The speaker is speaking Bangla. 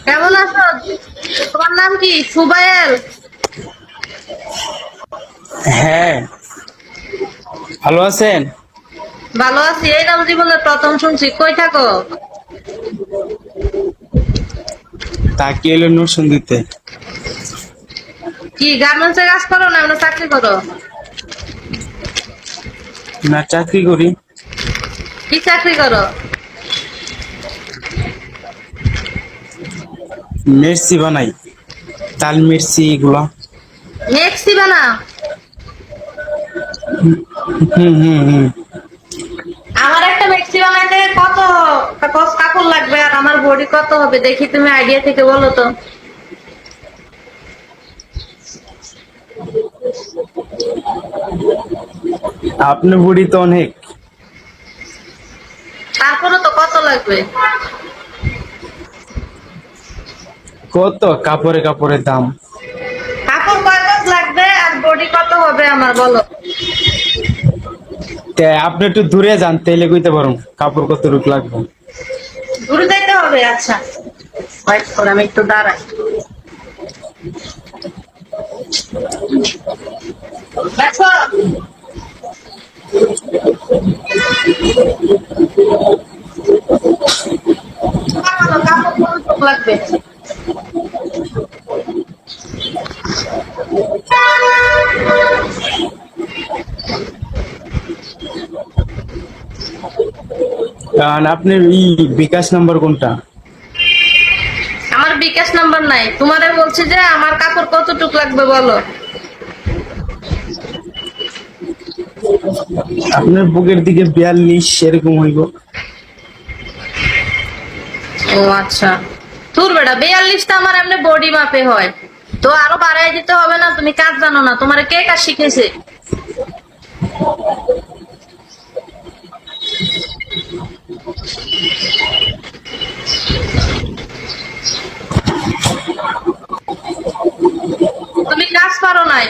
কেমন আছো? তোমার নাম কি? সুবাইল? হ্যাঁ, ভালো আছেন? ভালো আছি। এই নাম জীবনের প্রথম শুনছি। কই থাকো? তা কি এলো নরসিংদীতে? কি গার্মেন্টস এ কাজ করো না আমরা চাকরি করো? না, চাকরি করি। কি চাকরি করো? মির্চি বানাই, তাল মির্চি এগুলা। মেক্সি বানাও? হুম। আমার একটা মেক্সি বানাইতে কত কত কাপড় লাগবে আর আমার বডি কত হবে দেখি, তুমি আইডিয়া থেকে বলো তো। আপনার বুড়ি তো অনেক। তারপরে তো কত লাগবে? কত কাপড়ে কাপড়ের দাম। কাপড় কয় গজ লাগবে আর বডি কত হবে আমার বলো। তে আপনি একটু দূরে যান, তাইলে কইতে পারুন কাপড় কত রূপ লাগবে। দূরে যাইতে হবে? আচ্ছা, ওয়েট করে আমি একটু দাঁড়াই। দেখো, তোমার বলো কাপড় কত লাগবে? কারণ আপনার বিকাশ নাম্বার কোনটা? আমার বিকাশ নাম্বার নাই, তোমারে বলছি যে আমার কাপড় কতটুক লাগবে বলো। আপনার বুকের দিকে 42 এরকম হইব। ও আচ্ছা, তোর বেটা 42টা আমার এমনি বডি মাপে হয়, তো আরো বাড়াই দিতে হবে না? তুমি কাজ জানো না? তোমার কে কাজ শিখেছে? তুমি কাজ পারো নাই?